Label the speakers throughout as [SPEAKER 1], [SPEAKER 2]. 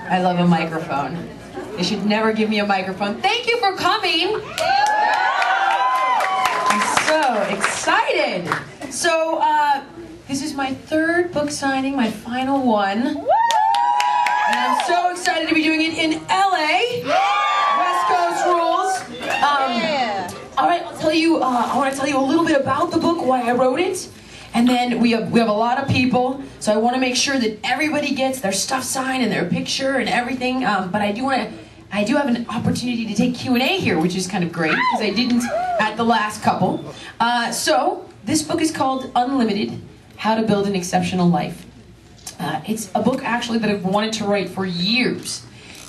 [SPEAKER 1] I love a microphone. They should never give me a microphone. Thank you for coming. I'm so excited. So, this is my third book signing, my final one. And I'm so excited to be doing it in LA. West Coast rules. All right, I'll tell you, I want to tell you a little bit about the book, why I wrote it. And then we have a lot of people, so I want to make sure that everybody gets their stuff signed and their picture and everything. But I do have an opportunity to take Q&A here, which is kind of great, because I didn't at the last couple. So this book is called Unlimited: How to Build an Exceptional Life. It's a book actually that I've wanted to write for years.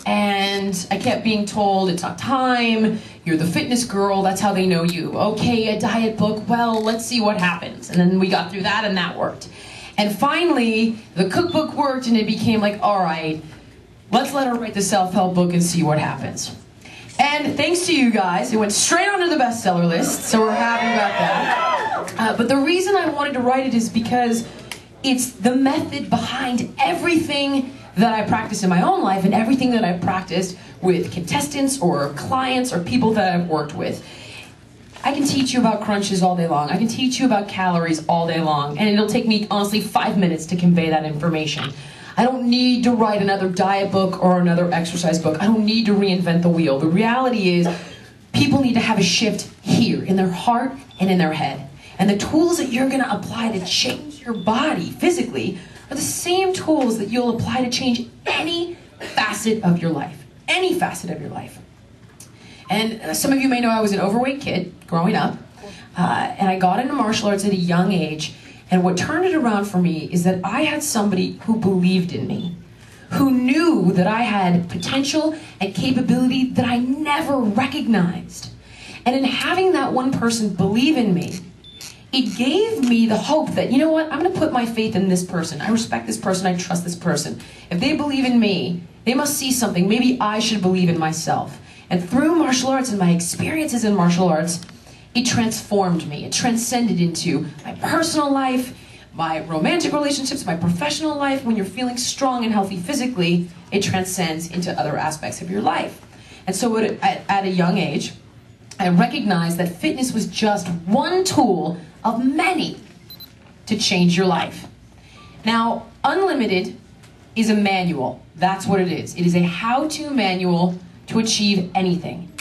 [SPEAKER 1] And I kept being told, it's not time, you're the fitness girl, that's how they know you. Okay, a diet book, well, let's see what happens. And then we got through that and that worked. And finally, the cookbook worked and it became like, all right, let's let her write the self-help book and see what happens. And thanks to you guys, it went straight onto the bestseller list, so we're happy about that. But the reason I wanted to write it is because it's the method behind everything that I practice in my own life and everything that I've practiced with contestants or clients or people that I've worked with. I can teach you about crunches all day long. I can teach you about calories all day long. And it'll take me, honestly, 5 minutes to convey that information. I don't need to write another diet book or another exercise book. I don't need to reinvent the wheel. The reality is, people need to have a shift here, in their heart and in their head. And the tools that you're gonna apply to change your body physically are the same tools that you'll apply to change any facet of your life. Any facet of your life. And some of you may know I was an overweight kid growing up, and I got into martial arts at a young age, and what turned it around for me is that I had somebody who believed in me, who knew that I had potential and capability that I never recognized. And in having that one person believe in me, it gave me the hope that, you know what, I'm going to put my faith in this person. I respect this person. I trust this person. If they believe in me, they must see something. Maybe I should believe in myself. And through martial arts and my experiences in martial arts, it transformed me. It transcended into my personal life, my romantic relationships, my professional life. When you're feeling strong and healthy physically, it transcends into other aspects of your life. And so at a young age, I recognized that fitness was just one tool of many to change your life. Now, Unlimited is a manual. That's what it is. It is a how-to manual to achieve anything.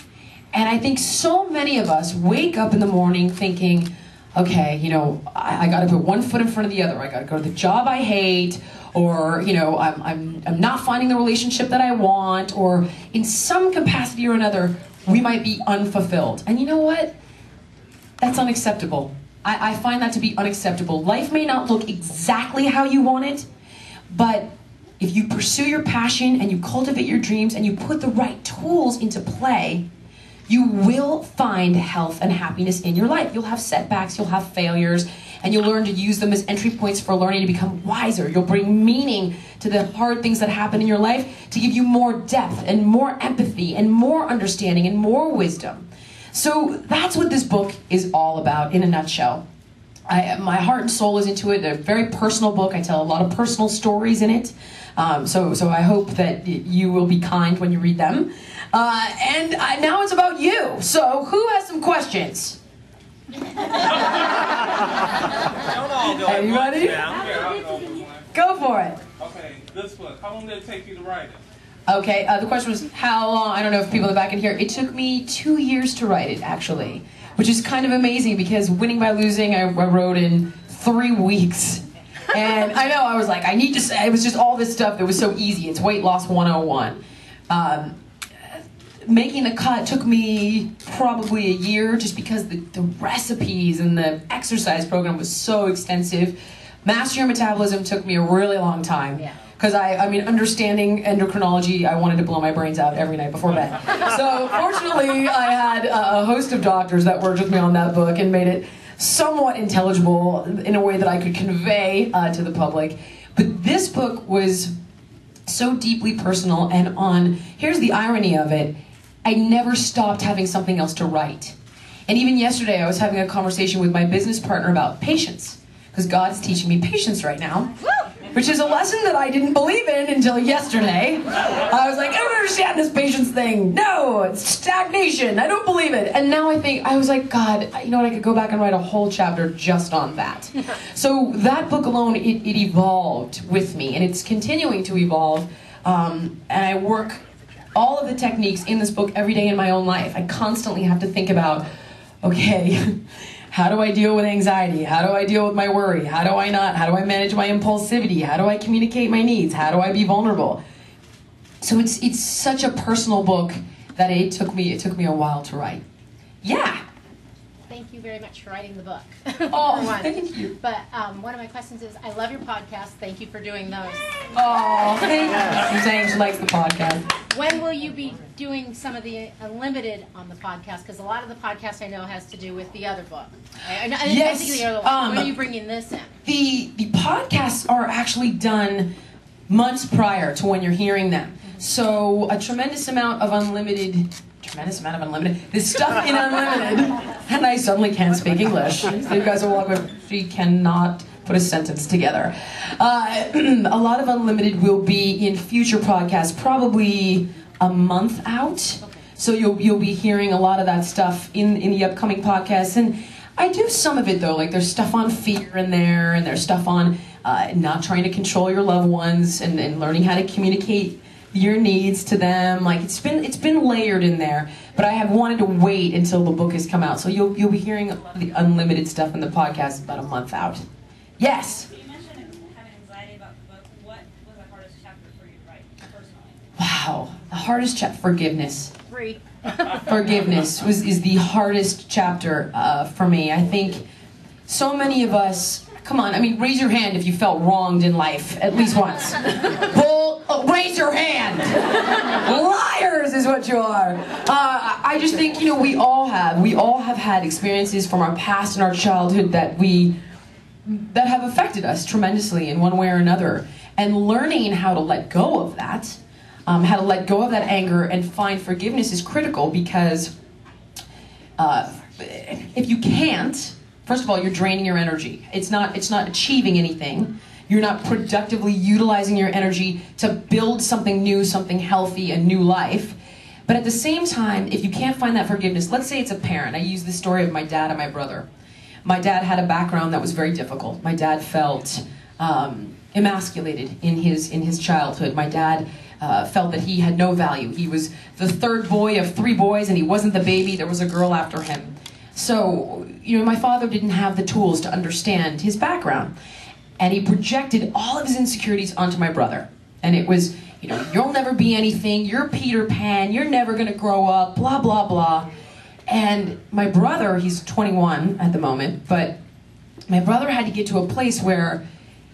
[SPEAKER 1] And I think so many of us wake up in the morning thinking, okay, you know, I gotta put one foot in front of the other. I gotta go to the job I hate, or, you know, I'm not finding the relationship that I want, or in some capacity or another, we might be unfulfilled. And you know what? That's unacceptable. I find that to be unacceptable. Life may not look exactly how you want it, but if you pursue your passion and you cultivate your dreams and you put the right tools into play, you will find health and happiness in your life. You'll have setbacks, you'll have failures, and you'll learn to use them as entry points for learning to become wiser. You'll bring meaning to the hard things that happen in your life to give you more depth and more empathy and more understanding and more wisdom. So that's what this book is all about in a nutshell. My heart and soul is into it. A very personal book. I tell a lot of personal stories in it. So I hope that you will be kind when you read them. And now it's about you. So who has some questions? Anybody? Go for it.
[SPEAKER 2] Okay, this book. How long did it take you to write it?
[SPEAKER 1] Okay, the question was how long. I don't know if people in the back can hear. It took me 2 years to write it, actually, which is kind of amazing because Winning by Losing I wrote in 3 weeks. And I know, I was like, I need to say, it was just all this stuff that was so easy. It's weight loss 101. Making the cut took me probably a year just because the recipes and the exercise program was so extensive. Master Your Metabolism took me a really long time. Yeah. Because I mean, understanding endocrinology, I wanted to blow my brains out every night before bed. So fortunately, I had a host of doctors that worked with me on that book and made it somewhat intelligible in a way that I could convey to the public. But this book was so deeply personal, and here's the irony of it, I never stopped having something else to write. And even yesterday, I was having a conversation with my business partner about patience, because God is teaching me patience right now. which is a lesson that I didn't believe in until yesterday. I was like, I don't understand this patience thing. No, it's stagnation. I don't believe it. And now I was like, God, you know what? I could go back and write a whole chapter just on that. So that book alone, it evolved with me, and it's continuing to evolve. And I work all of the techniques in this book every day in my own life. I constantly have to think about, okay, how do I deal with anxiety? How do I deal with my worry? How do I manage my impulsivity? How do I communicate my needs? How do I be vulnerable? So it's such a personal book that it took me a while to write. Yeah.
[SPEAKER 3] Thank you very much for writing the book.
[SPEAKER 1] Oh, thank you.
[SPEAKER 3] But one of my questions is, I love your podcast. Thank you for doing those.
[SPEAKER 1] Oh, thank you. She's saying she likes the podcast.
[SPEAKER 3] When will you be doing some of the Unlimited on the podcast? Because a lot of the podcast I know has to do with the other book.
[SPEAKER 1] Yes.
[SPEAKER 3] Basically the other one. When are you bringing this in?
[SPEAKER 1] The podcasts are actually done months prior to when you're hearing them. So a tremendous amount of Unlimited, this stuff in Unlimited, and I suddenly can't speak English. So you guys will walk with, she cannot put a sentence together. A lot of Unlimited will be in future podcasts, probably a month out.
[SPEAKER 3] Okay.
[SPEAKER 1] So you'll be hearing a lot of that stuff in the upcoming podcasts. And I do some of it though, like there's stuff on fear in there, and there's stuff on not trying to control your loved ones and learning how to communicate your needs to them. Like it's been layered in there, but I have wanted to wait until the book has come out. So you'll be hearing the Unlimited stuff in the podcast about a month out. Yes.
[SPEAKER 4] So you mentioned having anxiety about the book. What was the hardest chapter for you to write personally?
[SPEAKER 1] Wow, the hardest chapter, forgiveness.
[SPEAKER 3] Free.
[SPEAKER 1] Forgiveness is the hardest chapter for me. I think so many of us. Come on, I mean, raise your hand if you felt wronged in life at least once. Raise your hand. Liars is what you are. I just think, we all have had experiences from our past and our childhood that have affected us tremendously in one way or another. And learning how to let go of that, how to let go of that anger and find forgiveness is critical, because if you can't, first of all, you're draining your energy. It's not achieving anything. You're not productively utilizing your energy to build something new, something healthy, a new life. But at the same time, if you can't find that forgiveness, let's say it's a parent. I use the story of my dad and my brother. My dad had a background that was very difficult. My dad felt emasculated in his childhood. My dad felt that he had no value. He was the third boy of 3 boys, and he wasn't the baby. There was a girl after him. So, my father didn't have the tools to understand his background. And he projected all of his insecurities onto my brother. And it was, you'll never be anything, you're Peter Pan, you're never gonna grow up, blah, blah, blah. And my brother, he's 21 at the moment, but my brother had to get to a place where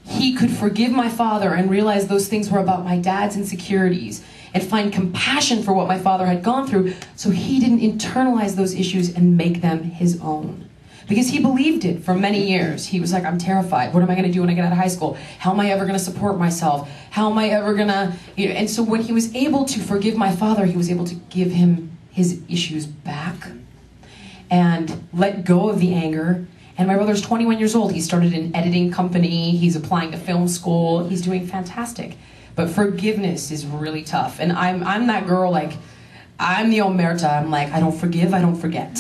[SPEAKER 1] he could forgive my father and realize those things were about my dad's insecurities, and find compassion for what my father had gone through, so he didn't internalize those issues and make them his own. Because he believed it for many years. He was like, I'm terrified. What am I going to do when I get out of high school? How am I ever going to support myself? How am I ever going to... And so when he was able to forgive my father, he was able to give him his issues back and let go of the anger. And my brother's 21 years old. He started an editing company. He's applying to film school. He's doing fantastic. But forgiveness is really tough. And I'm that girl, like... I'm the omerta. I'm like, I don't forgive, I don't forget.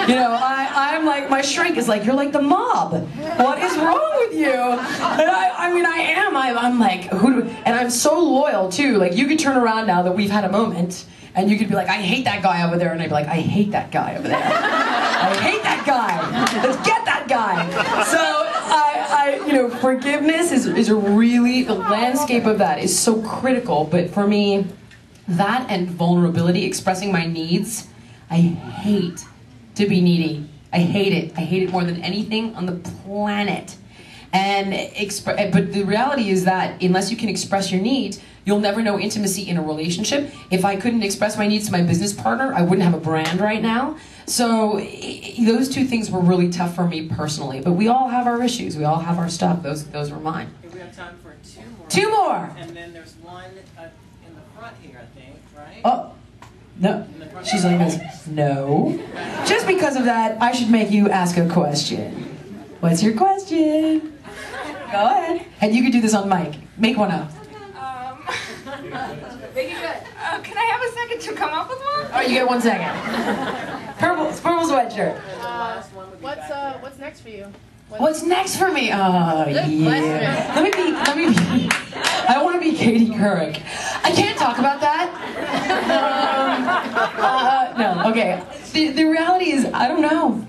[SPEAKER 1] I'm like, my shrink is like, you're like the mob. What is wrong with you? And I'm like, and I'm so loyal too. Like, you could turn around now that we've had a moment, and you could be like, I hate that guy over there. And I'd be like, I hate that guy over there. I hate that guy. Let's get that guy. So, forgiveness is really, the landscape of that is so critical. But for me, that and vulnerability, expressing my needs, I hate to be needy. I hate it. I hate it more than anything on the planet. But the reality is that unless you can express your needs, you'll never know intimacy in a relationship. If I couldn't express my needs to my business partner, I wouldn't have a brand right now. So those 2 things were really tough for me personally. But we all have our issues. We all have our stuff. Those were mine.
[SPEAKER 5] We have time for 2 more.
[SPEAKER 1] 2 more!
[SPEAKER 5] And then there's one in the front here, I think, right?
[SPEAKER 1] Oh, no. She's like this. No. Just because of that, I should make you ask a question. What's your question? Go ahead. And you can do this on mic. Make one up.
[SPEAKER 3] Make it good.
[SPEAKER 6] Can I have a second to come up with one?
[SPEAKER 1] Oh, you get 1 second. Purple sweatshirt.
[SPEAKER 3] What's next for you?
[SPEAKER 1] What's next for me? Oh,
[SPEAKER 3] Good
[SPEAKER 1] yeah. Let me be. I want to be Katie Couric. I can't talk about that. No, okay. The reality is, I don't know.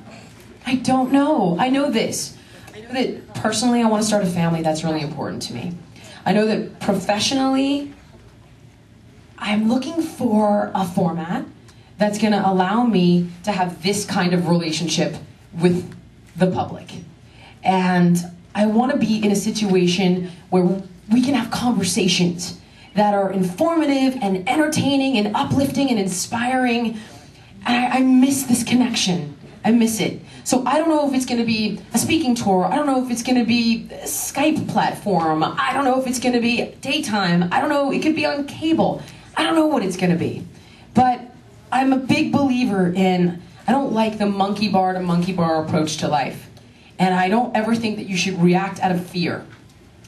[SPEAKER 1] I don't know. I know this. I know that personally, I want to start a family. That's really important to me. I know that professionally, I'm looking for a format that's going to allow me to have this kind of relationship with the public. And I want to be in a situation where we can have conversations that are informative and entertaining and uplifting and inspiring. And I miss this connection. I miss it. So I don't know if it's going to be a speaking tour. I don't know if it's going to be a Skype platform. I don't know if it's going to be daytime. I don't know. It could be on cable. I don't know what it's going to be. But I'm a big believer in, I don't like the monkey bar to monkey bar approach to life. And I don't ever think that you should react out of fear.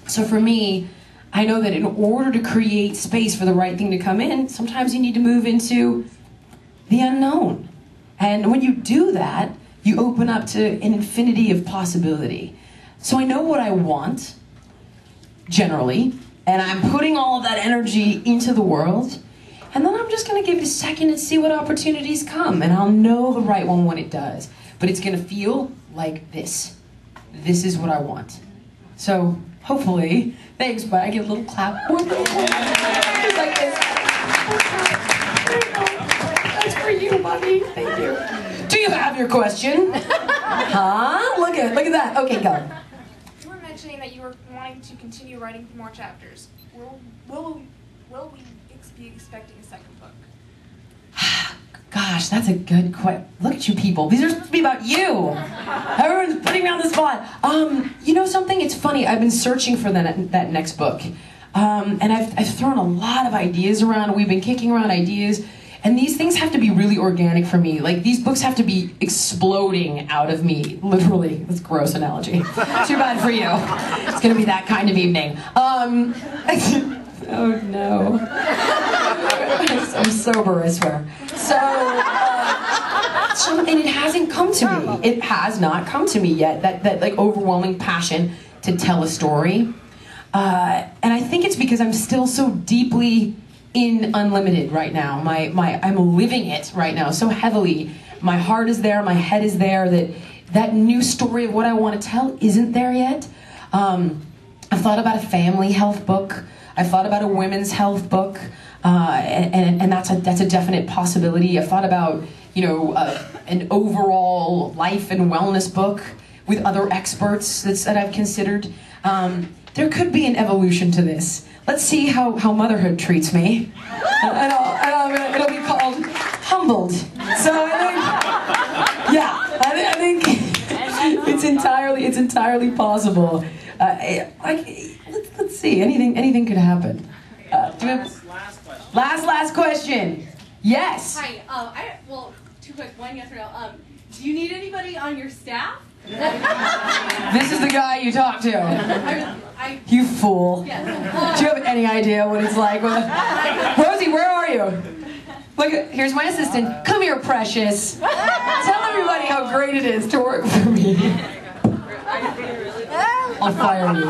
[SPEAKER 1] So for me, I know that in order to create space for the right thing to come in, sometimes you need to move into the unknown. And when you do that, you open up to an infinity of possibility. So I know what I want, generally, and I'm putting all of that energy into the world, and then I'm just gonna give it a second and see what opportunities come, and I'll know the right one when it does. But it's gonna feel like this. This is what I want. So, hopefully, thanks, but I get a little clap. Just like this. That's for you, buddy. Thank you. Do you have your question? Huh? Look at that. Okay, go.
[SPEAKER 6] You were mentioning that you were wanting to continue writing more chapters. Will we be expecting a second book?
[SPEAKER 1] Gosh, that's a good question. Look at you people. These are supposed to be about you. Everyone's putting me on the spot. You know something? It's funny. I've been searching for that next book. And I've thrown a lot of ideas around. We've been kicking around ideas. And these things have to be really organic for me. Like, these books have to be exploding out of me, literally. That's a gross analogy. Too bad for you. It's gonna be that kind of evening. Oh no. I'm sober, I swear. So, and it hasn't come to me. It has not come to me yet, that like overwhelming passion to tell a story. And I think it's because I'm still so deeply in Unlimited right now. I'm living it right now so heavily. My heart is there, my head is there, that new story of what I want to tell isn't there yet. I've thought about a family health book. I've thought about a women's health book, and that's a definite possibility. I've thought about, an overall life and wellness book with other experts that I've considered. There could be an evolution to this. Let's see how motherhood treats me. And it'll be called Humbled. So I think it's entirely possible. Let's see. Anything could happen. Do we have last question? Yes.
[SPEAKER 7] Hi. Well, two quick. One, yes or no. Do you need anybody on your staff?
[SPEAKER 1] This is the guy you talk to. You fool.
[SPEAKER 7] Yes.
[SPEAKER 1] Do you have any idea what it's like? Rosie, where are you? Look, here's my assistant. Come here, precious. Tell everybody how great it is to work for me. I'll fire you.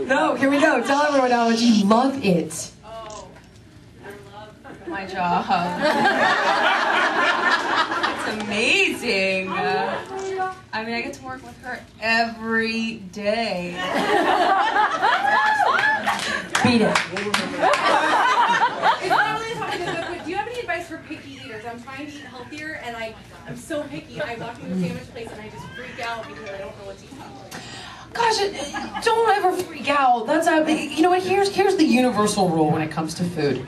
[SPEAKER 1] No, here we go. Tell everyone how much you love it.
[SPEAKER 6] Oh, I love my job. It's amazing. I mean, I get to work with her every day.
[SPEAKER 1] Beat it.
[SPEAKER 7] It's not really a topic, but do you have any advice for picky eaters? I'm trying to eat healthier, and I'm so picky. I walk into a sandwich place and I just freak out because I don't know what to eat.
[SPEAKER 1] Gosh, don't ever freak out. That's you know what? Here's the universal rule when it comes to food.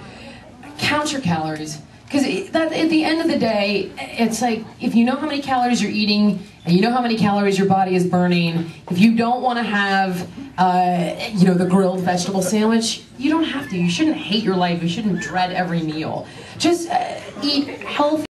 [SPEAKER 1] Count your calories. Because at the end of the day, it's like, if you know how many calories you're eating, and you know how many calories your body is burning, if you don't want to have, the grilled vegetable sandwich, you don't have to. You shouldn't hate your life. You shouldn't dread every meal. Just eat healthy.